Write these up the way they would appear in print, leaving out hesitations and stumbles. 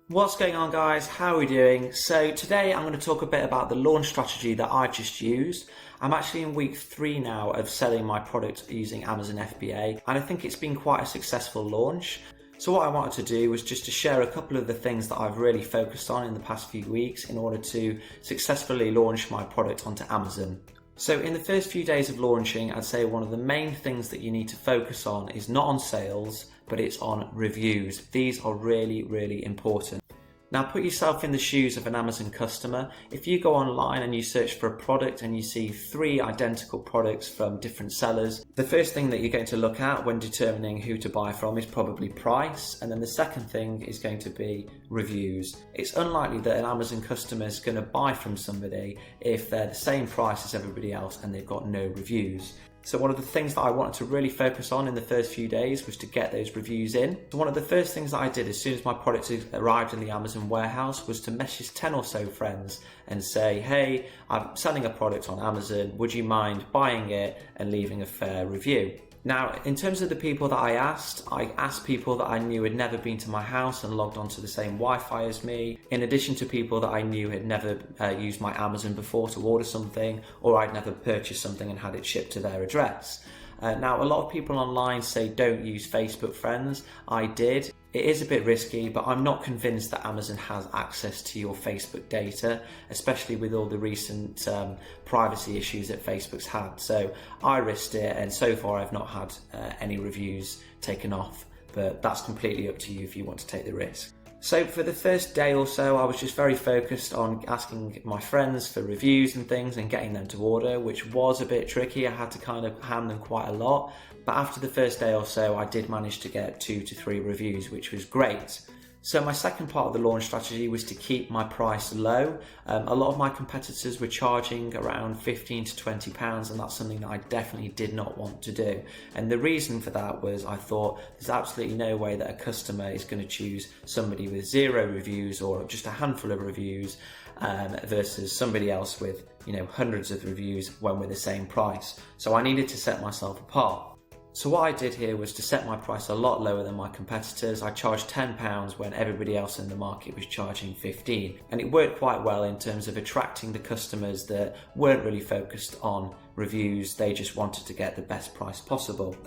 What's going on, guys? How are we doing? So today I'm going to talk a bit about the launch strategy that I just used. I'm actually in week 3 now of selling my product using Amazon FBA, and I think it's been quite a successful launch. So what I wanted to do was just to share a couple of the things that I've really focused on in the past few weeks in order to successfully launch my product onto Amazon. So in the first few days of launching, I'd say one of the main things that you need to focus on is not on sales, but it's on reviews. These are really, really important. Now put yourself in the shoes of an Amazon customer. If you go online and you search for a product and you see 3 identical products from different sellers, the first thing that you're going to look at when determining who to buy from is probably price, and then the second thing is going to be reviews. It's unlikely that an Amazon customer is going to buy from somebody if they're the same price as everybody else and they've got no reviews. So one of the things that I wanted to really focus on in the first few days was to get those reviews in. So one of the first things that I did as soon as my product arrived in the Amazon warehouse was to message 10 or so friends and say, hey, I'm selling a product on Amazon, would you mind buying it and leaving a fair review? Now, in terms of the people that I asked people that I knew had never been to my house and logged onto the same Wi-Fi as me, in addition to people that I knew had never used my Amazon before to order something, or I'd never purchased something and had it shipped to their address. Now, a lot of people online say don't use Facebook friends. I did. It is a bit risky, but I'm not convinced that Amazon has access to your Facebook data, especially with all the recent privacy issues that Facebook's had. So I risked it, and so far I've not had any reviews taken off, but that's completely up to you if you want to take the risk. So for the first day or so, I was just very focused on asking my friends for reviews and things and getting them to order, which was a bit tricky. I had to kind of hand them quite a lot. But after the first day or so, I did manage to get 2 to 3 reviews, which was great. So my second part of the launch strategy was to keep my price low. A lot of my competitors were charging around £15 to £20, and that's something that I definitely did not want to do. And the reason for that was I thought there's absolutely no way that a customer is going to choose somebody with 0 reviews or just a handful of reviews versus somebody else with, hundreds of reviews when we're the same price. So I needed to set myself apart. So what I did here was to set my price a lot lower than my competitors. I charged £10 when everybody else in the market was charging 15, and it worked quite well in terms of attracting the customers that weren't really focused on reviews. They just wanted to get the best price possible.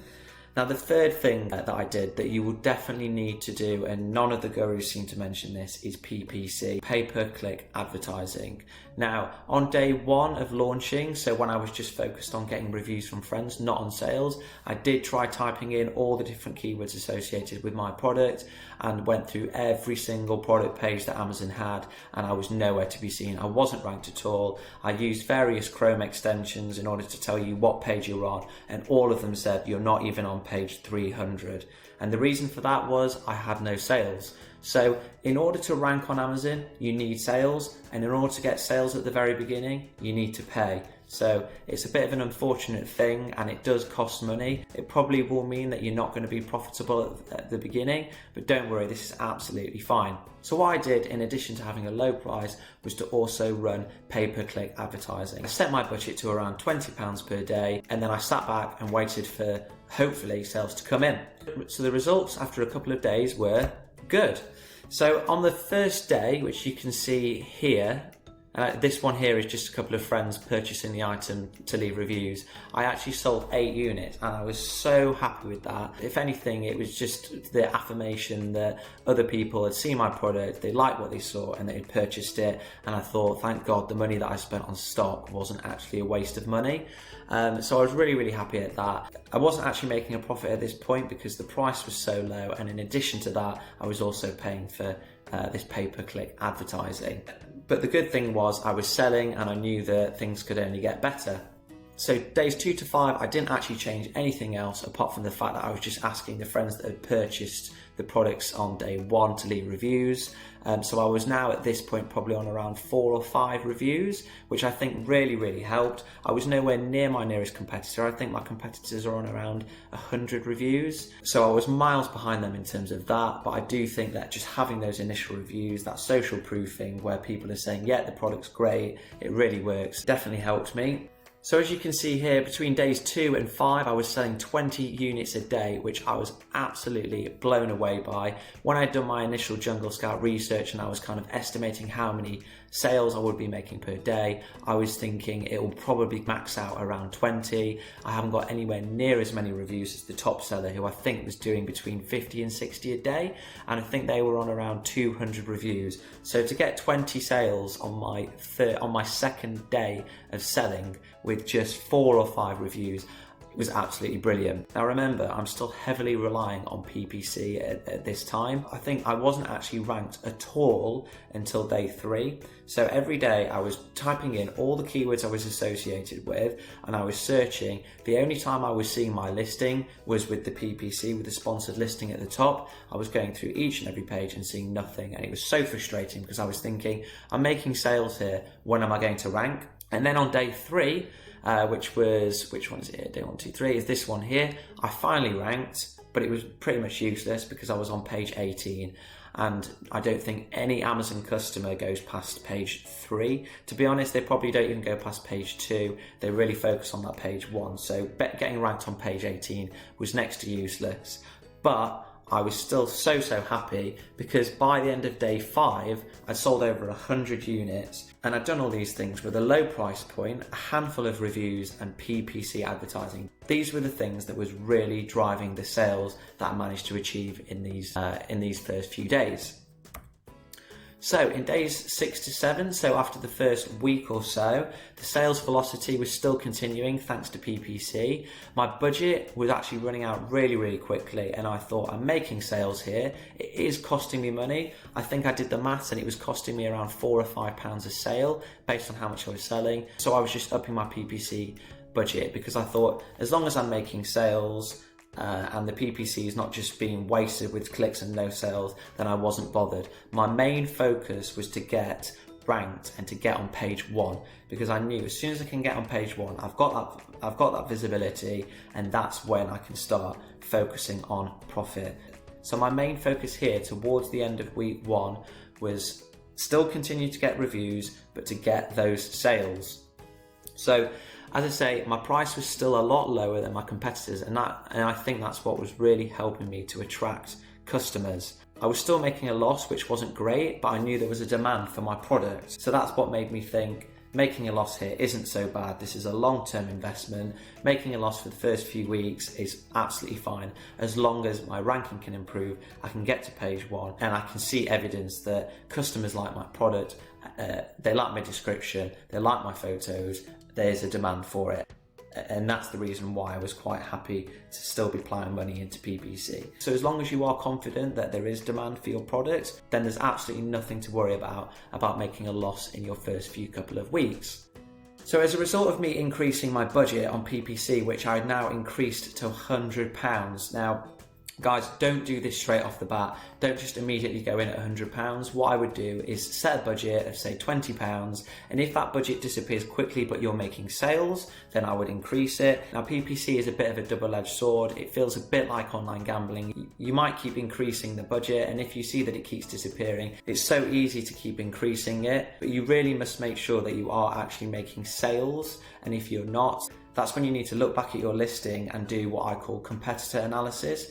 Now, the third thing that I did that you will definitely need to do, and none of the gurus seem to mention this, is PPC, pay-per-click advertising. Now, on day 1 of launching, so when I was just focused on getting reviews from friends, not on sales, I did try typing in all the different keywords associated with my product and went through every single product page that Amazon had, and I was nowhere to be seen. I wasn't ranked at all. I used various Chrome extensions in order to tell you what page you're on, and all of them said you're not even on page 300. And the reason for that was I had no sales. So in order to rank on Amazon, you need sales, and in order to get sales at the very beginning, you need to pay. So it's a bit of an unfortunate thing, and it does cost money. It probably will mean that you're not going to be profitable at the beginning, but don't worry, this is absolutely fine. So what I did, in addition to having a low price, was to also run pay-per-click advertising. I set my budget to around £20 per day, and then I sat back and waited for, hopefully, sales to come in. So the results after a couple of days were good. So on the first day, which you can see here, this one here is just a couple of friends purchasing the item to leave reviews. I actually sold 8 units, and I was so happy with that. If anything, it was just the affirmation that other people had seen my product, they liked what they saw, and they had purchased it. And I thought, thank God, the money that I spent on stock wasn't actually a waste of money. So I was really, really happy at that. I wasn't actually making a profit at this point because the price was so low, and in addition to that, I was also paying for this pay-per-click advertising. But the good thing was I was selling, and I knew that things could only get better. So days 2 to 5, I didn't actually change anything else apart from the fact that I was just asking the friends that had purchased the products on day 1 to leave reviews. So I was now at this point probably on around 4 or 5 reviews, which I think really, really helped. I was nowhere near my nearest competitor. I think my competitors are on around 100 reviews. So I was miles behind them in terms of that. But I do think that just having those initial reviews, that social proofing where people are saying, yeah, the product's great, it really works, definitely helped me. So as you can see here, between days 2 and 5, I was selling 20 units a day, which I was absolutely blown away by. When I'd done my initial Jungle Scout research and I was kind of estimating how many sales I would be making per day, I was thinking it will probably max out around 20. I haven't got anywhere near as many reviews as the top seller, who I think was doing between 50 and 60 a day, and I think they were on around 200 reviews. So to get 20 sales on my second day of selling with just 4 or 5 reviews was absolutely brilliant. Now remember, I'm still heavily relying on PPC at this time. I think I wasn't actually ranked at all until day 3. So every day I was typing in all the keywords I was associated with and I was searching. The only time I was seeing my listing was with the PPC, with the sponsored listing at the top. I was going through each and every page and seeing nothing, and it was so frustrating because I was thinking, I'm making sales here, when am I going to rank? And then on day 3, which one is it here? Day 1, 2, 3 is this one here. I finally ranked, but it was pretty much useless because I was on page 18, and I don't think any Amazon customer goes past page 3. To be honest, they probably don't even go past page 2. They really focus on that page 1. So getting ranked on page 18 was next to useless. But I was still so happy because by the end of day 5, I'd sold over 100 units, and I'd done all these things with a low price point, a handful of reviews, and PPC advertising. These were the things that was really driving the sales that I managed to achieve in these first few days. So in days 6 to 7, so after the first week or so, the sales velocity was still continuing thanks to PPC. My budget was actually running out really quickly, and I thought, I'm making sales here. It is costing me money. I think I did the maths and it was costing me around £4 or £5 a sale based on how much I was selling. So I was just upping my PPC budget because I thought, as long as I'm making sales, and the PPC is not just being wasted with clicks and no sales, then I wasn't bothered. My main focus was to get ranked and to get on page 1, because I knew as soon as I can get on page 1, I've got that visibility, and that's when I can start focusing on profit. So my main focus here towards the end of week 1 was still continue to get reviews, but to get those sales. So as I say, my price was still a lot lower than my competitors, and I think that's what was really helping me to attract customers. I was still making a loss, which wasn't great, but I knew there was a demand for my product. So that's what made me think, making a loss here isn't so bad. This is a long-term investment. Making a loss for the first few weeks is absolutely fine. As long as my ranking can improve, I can get to page 1 and I can see evidence that customers like my product, they like my description, they like my photos, there's a demand for it. And that's the reason why I was quite happy to still be plowing money into PPC. So as long as you are confident that there is demand for your product, then there's absolutely nothing to worry about making a loss in your first few couple of weeks. So as a result of me increasing my budget on PPC, which I had now increased to £100. Now, guys, don't do this straight off the bat. Don't just immediately go in at £100. What I would do is set a budget of say £20, and if that budget disappears quickly but you're making sales, then I would increase it. Now PPC is a bit of a double-edged sword. It feels a bit like online gambling. You might keep increasing the budget, and if you see that it keeps disappearing, it's so easy to keep increasing it, but you really must make sure that you are actually making sales, and if you're not, that's when you need to look back at your listing and do what I call competitor analysis.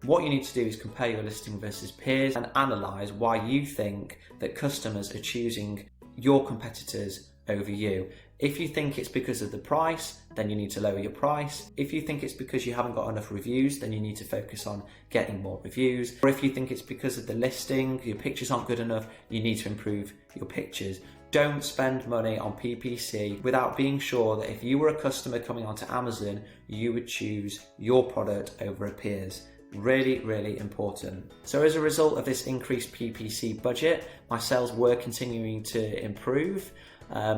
What you need to do is compare your listing versus peers and analyse why you think that customers are choosing your competitors over you. If you think it's because of the price, then you need to lower your price. If you think it's because you haven't got enough reviews, then you need to focus on getting more reviews. Or if you think it's because of the listing, your pictures aren't good enough, you need to improve your pictures. Don't spend money on PPC without being sure that if you were a customer coming onto Amazon, you would choose your product over a peer's. Really important. So as a result of this increased PPC budget, my sales were continuing to improve,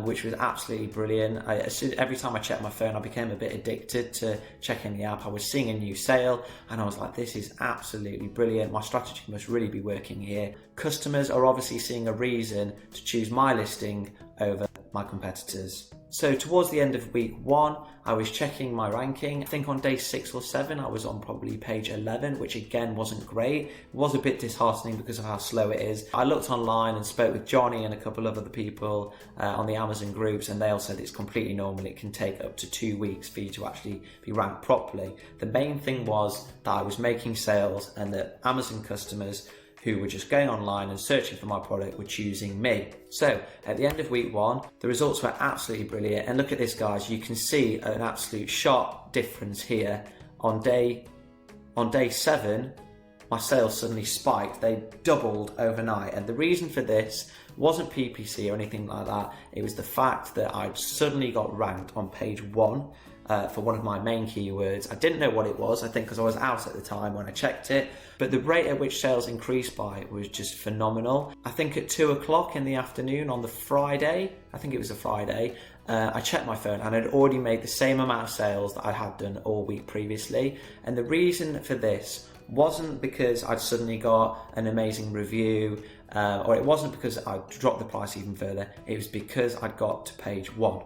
which was absolutely brilliant. Every time I checked my phone, I became a bit addicted to checking the app. I was seeing a new sale and I was like, this is absolutely brilliant. My strategy must really be working here. Customers are obviously seeing a reason to choose my listing over my competitors. So towards the end of week 1, I was checking my ranking. I think on day 6 or 7, I was on probably page 11, which again wasn't great. It was a bit disheartening because of how slow it is. I looked online and spoke with Johnny and a couple of other people on the Amazon groups, and they all said it's completely normal. It can take up to 2 weeks for you to actually be ranked properly. The main thing was that I was making sales and that Amazon customers who were just going online and searching for my product were choosing me. So at the end of week 1, the results were absolutely brilliant. And look at this, guys, you can see an absolute sharp difference here. On day 7, my sales suddenly spiked. They doubled overnight. And the reason for this wasn't PPC or anything like that. It was the fact that I'd suddenly got ranked on page 1 for one of my main keywords. I didn't know what it was, I think because I was out at the time when I checked it, but the rate at which sales increased by was just phenomenal. I think at 2 o'clock in the afternoon on the Friday, I think it was a Friday, I checked my phone and I'd already made the same amount of sales that I had done all week previously. And the reason for this wasn't because I'd suddenly got an amazing review, or it wasn't because I'd dropped the price even further, it was because I'd got to page 1.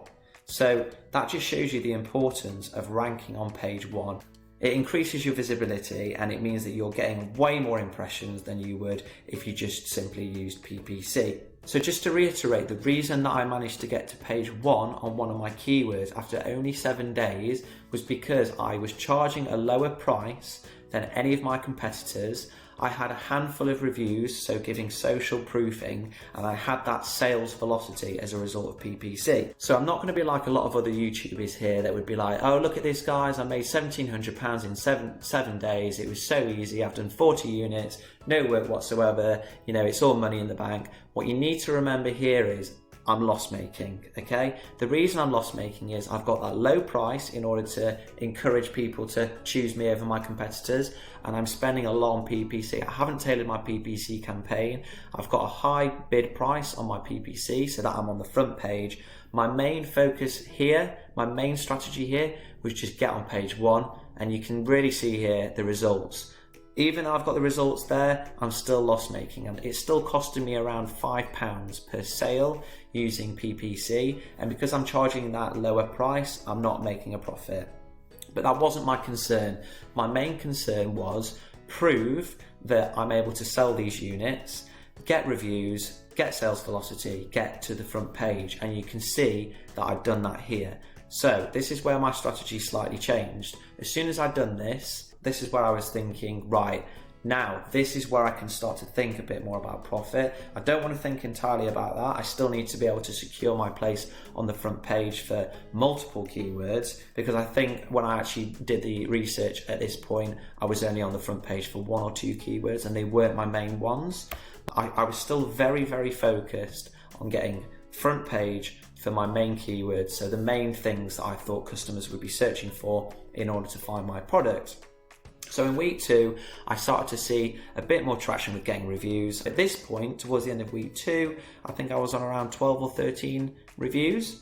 So that just shows you the importance of ranking on page 1. It increases your visibility and it means that you're getting way more impressions than you would if you just simply used PPC. So just to reiterate, the reason that I managed to get to page 1 on one of my keywords after only 7 days was because I was charging a lower price than any of my competitors. I had a handful of reviews, so giving social proofing, and I had that sales velocity as a result of PPC. So I'm not going to be like a lot of other YouTubers here that would be like, oh, look at this, guys, I made £1,700 in seven days. It was so easy. I've done 40 units, no work whatsoever. You know, it's all money in the bank. What you need to remember here is I'm loss making, okay? The reason I'm loss making is I've got that low price in order to encourage people to choose me over my competitors, and I'm spending a lot on PPC. I haven't tailored my PPC campaign. I've got a high bid price on my PPC so that I'm on the front page. My main focus here, my main strategy here was just get on page 1, and you can really see here the results. Even though I've got the results there, I'm still loss making, and it's still costing me around £5 per sale using PPC. And because I'm charging that lower price, I'm not making a profit. But that wasn't my concern. My main concern was prove that I'm able to sell these units, get reviews, get sales velocity, get to the front page. And you can see that I've done that here. So this is where my strategy slightly changed. As soon as I'd done this is where I was thinking, right, now this is where I can start to think a bit more about profit. I don't want to think entirely about that. I still need to be able to secure my place on the front page for multiple keywords, because I think when I actually did the research at this point, I was only on the front page for 1 or 2 keywords and they weren't my main ones. I was still very, very focused on getting front page for my main keywords, so the main things that I thought customers would be searching for in order to find my product. So in week 2, I started to see a bit more traction with getting reviews. At this point, towards the end of week 2, I think I was on around 12 or 13 reviews.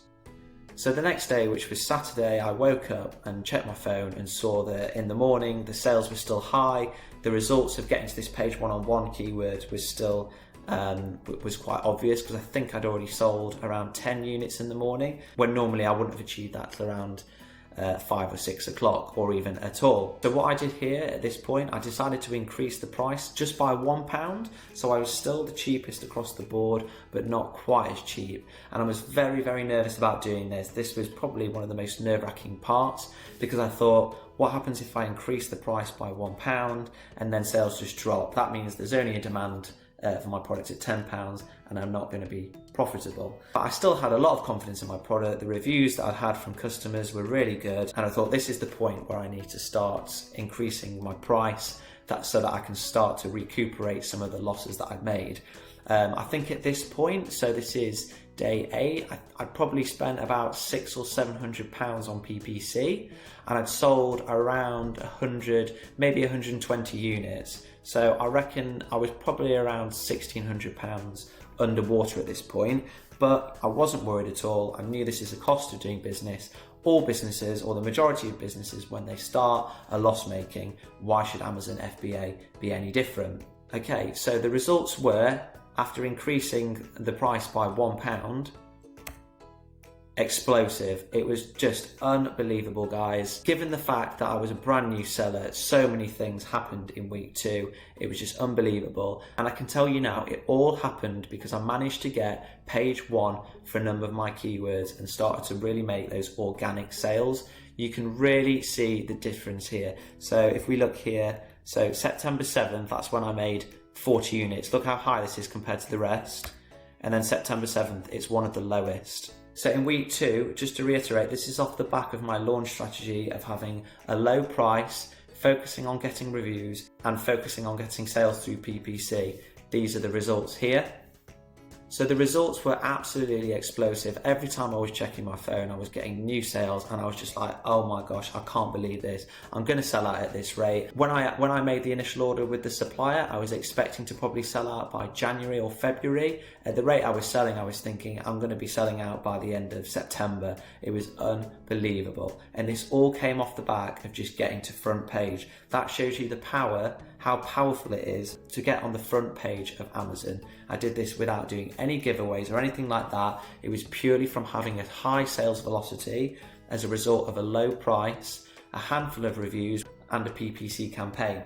So the next day, which was Saturday, I woke up and checked my phone and saw that in the morning, the sales were still high. The results of getting to this page 1-on-1 keyword was still was quite obvious, because I think I'd already sold around 10 units in the morning, when normally I wouldn't have achieved that till around 5 or 6 o'clock, or even at all. So what I did here at this point, I decided to increase the price just by £1. So I was still the cheapest across the board, but not quite as cheap. And I was very, very nervous about doing this. This was probably one of the most nerve-wracking parts, because I thought, what happens if I increase the price by £1 and then sales just drop? That means there's only a demand for my product at £10 and I'm not going to be profitable. But I still had a lot of confidence in my product. The reviews that I'd had from customers were really good, and I thought this is the point where I need to start increasing my price so that I can start to recuperate some of the losses that I'd made. I think at this point, so this is day 8, I'd probably spent about £600 or £700 on PPC, and I'd sold around 100, maybe 120 units. So I reckon I was probably around £1,600 underwater at this point, but I wasn't worried at all. I knew this is a cost of doing business. All businesses, or the majority of businesses, when they start, are loss making. Why should Amazon FBA be any different? Okay, so the results were, after increasing the price by £1, explosive. It was just unbelievable, guys. Given the fact that I was a brand new seller, so many things happened in week 2. It was just unbelievable. And I can tell you now, it all happened because I managed to get page 1 for a number of my keywords and started to really make those organic sales. You can really see the difference here. So if we look here, so September 7th, that's when I made 40 units. Look how high this is compared to the rest. And then September 7th, it's one of the lowest. So in week 2, just to reiterate, this is off the back of my launch strategy of having a low price, focusing on getting reviews and focusing on getting sales through PPC. These are the results here. So the results were absolutely explosive. Every time I was checking my phone, I was getting new sales and I was just like, oh my gosh, I can't believe this. I'm going to sell out at this rate. When I made the initial order with the supplier, I was expecting to probably sell out by January or February. At the rate I was selling, I was thinking I'm going to be selling out by the end of September. It was unbelievable. And this all came off the back of just getting to front page. That shows you the power, how powerful it is to get on the front page of Amazon. I did this without doing any giveaways or anything like that. It was purely from having a high sales velocity as a result of a low price, a handful of reviews and a PPC campaign.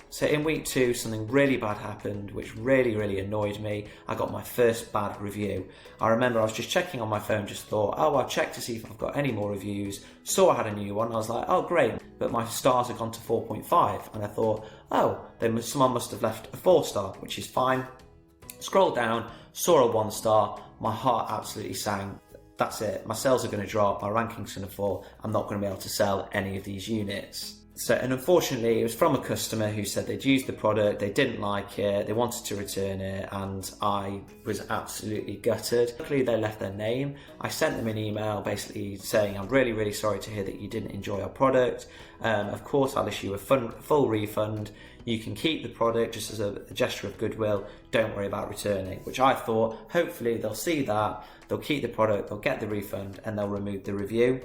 So in week 2, something really bad happened, which really annoyed me. I got my first bad review. I remember I was just checking on my phone, just thought, oh, I'll check to see if I've got any more reviews. Saw I had a new one. I was like, oh, great. But my stars had gone to 4.5. And I thought, oh, someone must have left a 4-star, which is fine. Scrolled down, saw a 1-star. My heart absolutely sank. That's it. My sales are going to drop. My ranking's going to fall. I'm not going to be able to sell any of these units. So, and unfortunately, it was from a customer who said they'd used the product, they didn't like it, they wanted to return it, and I was absolutely gutted. Luckily, they left their name. I sent them an email basically saying, I'm really sorry to hear that you didn't enjoy our product. Of course, I'll issue a full refund. You can keep the product just as a gesture of goodwill. Don't worry about returning, which I thought, hopefully they'll see that, they'll keep the product, they'll get the refund, and they'll remove the review.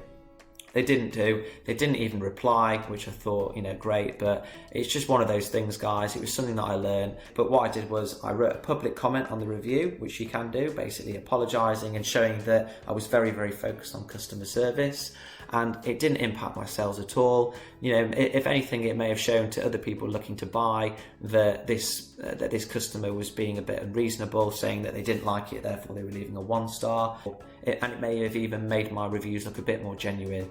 They didn't do, they didn't even reply, which I thought, great, but it's just one of those things, guys. It was something that I learned. But what I did was I wrote a public comment on the review, which you can do, basically apologizing and showing that I was very focused on customer service, and it didn't impact my sales at all. If anything, it may have shown to other people looking to buy that this customer was being a bit unreasonable, saying that they didn't like it, therefore they were leaving a 1-star. And it may have even made my reviews look a bit more genuine,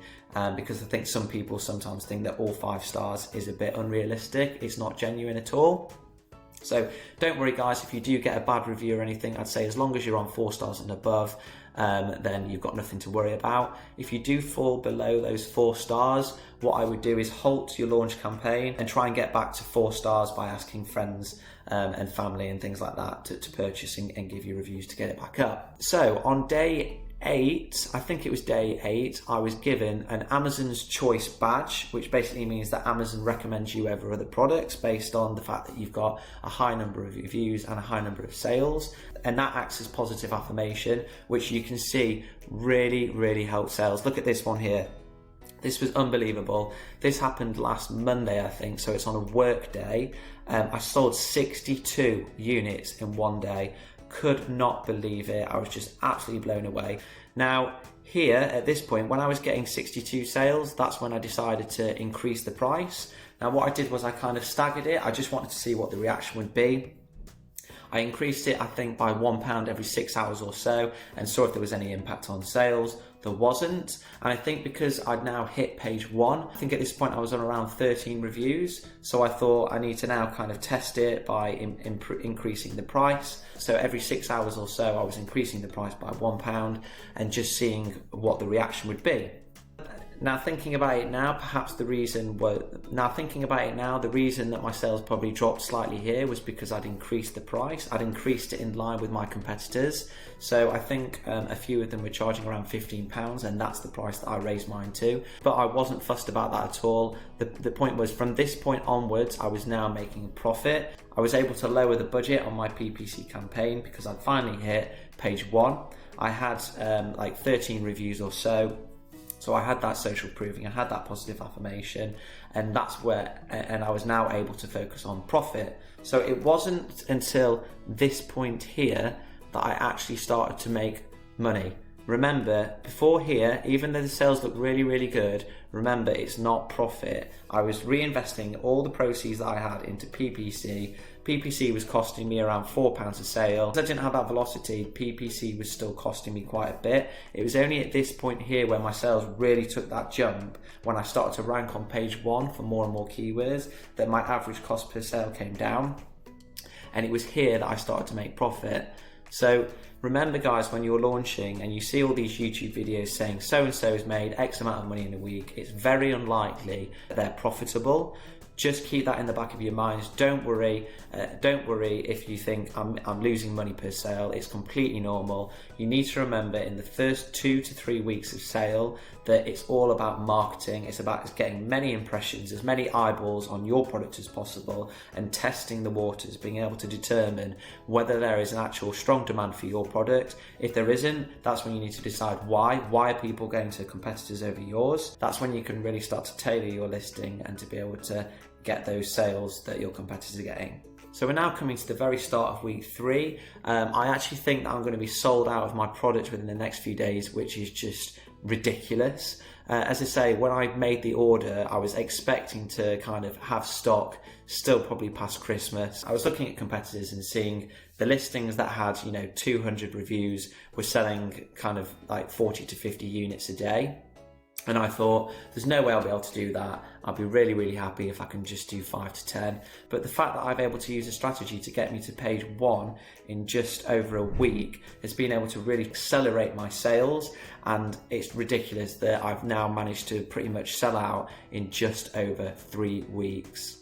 because I think some people sometimes think that all 5 stars is a bit unrealistic. It's not genuine at all. So don't worry, guys, if you do get a bad review or anything, I'd say as long as you're on 4 stars and above, then you've got nothing to worry about. If you do fall below those 4 stars, what I would do is halt your launch campaign and try and get back to 4 stars by asking friends and family and things like that to purchase and give you reviews to get it back up. So on day 8, I think it was day 8, I was given an Amazon's Choice badge, which basically means that Amazon recommends you over other products based on the fact that you've got a high number of reviews and a high number of sales. And that acts as positive affirmation, which you can see really helped sales. Look at this one here. This was unbelievable. This happened last Monday, I think, so it's on a work day. I sold 62 units in one day. Could not believe it. I was just absolutely blown away. Now, here at this point, when I was getting 62 sales, that's when I decided to increase the price. Now, what I did was I kind of staggered it. I just wanted to see what the reaction would be. I increased it, I think, by £1 every 6 hours or so and saw if there was any impact on sales. There wasn't. And I think because I'd now hit page 1, I think at this point I was on around 13 reviews. So I thought I need to now kind of test it by increasing the price. So every 6 hours or so, I was increasing the price by £1 and just seeing what the reaction would be. Now thinking about it now, the reason that my sales probably dropped slightly here was because I'd increased the price. I'd increased it in line with my competitors. So I think a few of them were charging around £15, and that's the price that I raised mine to. But I wasn't fussed about that at all. The point was, from this point onwards, I was now making a profit. I was able to lower the budget on my PPC campaign because I'd finally hit page 1. I had like 13 reviews or so. So I had that social proving, I had that positive affirmation, and that's where, and I was now able to focus on profit. So it wasn't until this point here that I actually started to make money. remember, before here, even though the sales look really, really good, remember it's not profit. I was reinvesting all the proceeds that I had into PPC. PPC was costing me around £4 a sale. Because I didn't have that velocity, PPC was still costing me quite a bit. It was only at this point here where my sales really took that jump, when I started to rank on page 1 for more and more keywords, that my average cost per sale came down. And it was here that I started to make profit. So remember guys, when you're launching and you see all these YouTube videos saying so-and-so has made X amount of money in a week, it's very unlikely that they're profitable. Just keep that in the back of your minds. Don't worry if you think I'm losing money per sale. It's completely normal. You need to remember in the first 2 to 3 weeks of sale that it's all about marketing. It's about getting many impressions, as many eyeballs on your product as possible, and testing the waters, being able to determine whether there is an actual strong demand for your product. If there isn't, that's when you need to decide why. Why are people going to competitors over yours? That's when you can really start to tailor your listing and to be able to get those sales that your competitors are getting. So we're now coming to the very start of week 3. I actually think that I'm going to be sold out of my product within the next few days, which is just ridiculous. As I say, when I made the order, I was expecting to kind of have stock still probably past Christmas. I was looking at competitors and seeing the listings that had, 200 reviews were selling kind of like 40 to 50 units a day. And I thought, there's no way I'll be able to do that. I'll be really, really happy if I can just do 5 to 10. But the fact that I've able to use a strategy to get me to page 1 in just over a week has been able to really accelerate my sales. And it's ridiculous that I've now managed to pretty much sell out in just over 3 weeks.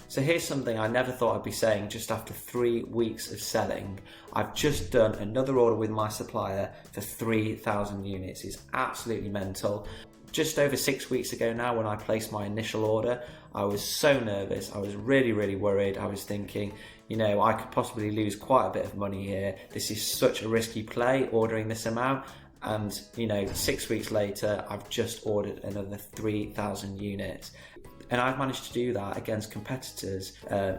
So here's something I never thought I'd be saying just after 3 weeks of selling. I've just done another order with my supplier for 3,000 units. It's absolutely mental. Just over 6 weeks ago now, when I placed my initial order, I was so nervous. I was really, really worried. I was thinking, I could possibly lose quite a bit of money here. This is such a risky play, ordering this amount. And 6 weeks later, I've just ordered another 3,000 units. And I've managed to do that against competitors,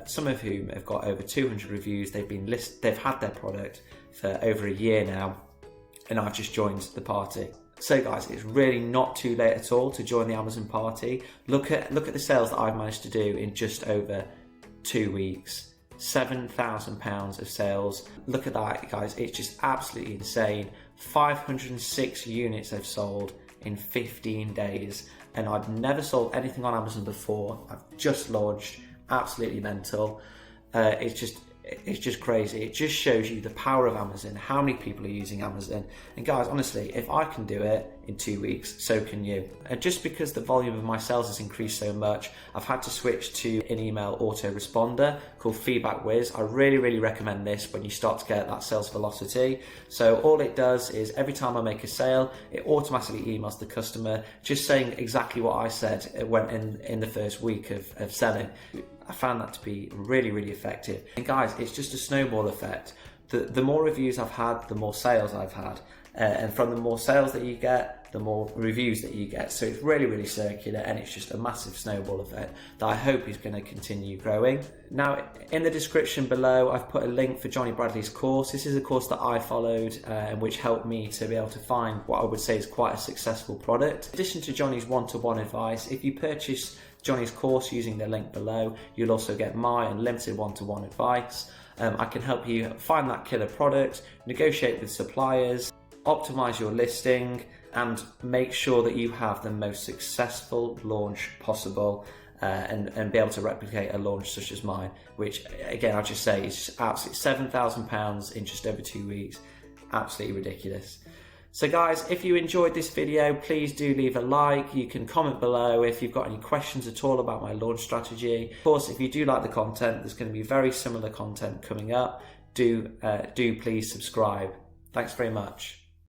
some of whom have got over 200 reviews. They've had their product for over a year now, and I've just joined the party. So guys, it's really not too late at all to join the Amazon party. Look at the sales that I've managed to do in just over 2 weeks. £7,000 of sales. Look at that, guys. It's just absolutely insane. 506 units I've sold in 15 days. And I've never sold anything on Amazon before. I've just launched. Absolutely mental. It's just crazy. It just shows you the power of Amazon, how many people are using Amazon. And guys, honestly, if I can do it in 2 weeks, so can you. And just because the volume of my sales has increased so much, I've had to switch to an email autoresponder called Feedback Whiz. I really, really recommend this when you start to get that sales velocity. So all it does is every time I make a sale, it automatically emails the customer just saying exactly what I said it went in the first week of selling. I found that to be really, really effective. And guys, it's just a snowball effect. The more reviews I've had, the more sales I've had. And from the more sales that you get, the more reviews that you get. So it's really, really circular, and it's just a massive snowball effect that I hope is going to continue growing. Now, in the description below, I've put a link for Johnny Bradley's course. This is a course that I followed and which helped me to be able to find what I would say is quite a successful product. In addition to Johnny's one-to-one advice, if you purchase Johnny's course using the link below, you'll also get my unlimited one-to-one advice. I can help you find that killer product, negotiate with suppliers, optimize your listing, and make sure that you have the most successful launch possible, and be able to replicate a launch such as mine, which again, I'll just say is just absolutely £7,000 in just over 2 weeks. Absolutely ridiculous. So guys, if you enjoyed this video, please do leave a like. You can comment below if you've got any questions at all about my launch strategy. Of course, if you do like the content, there's going to be very similar content coming up. Do please subscribe. Thanks very much.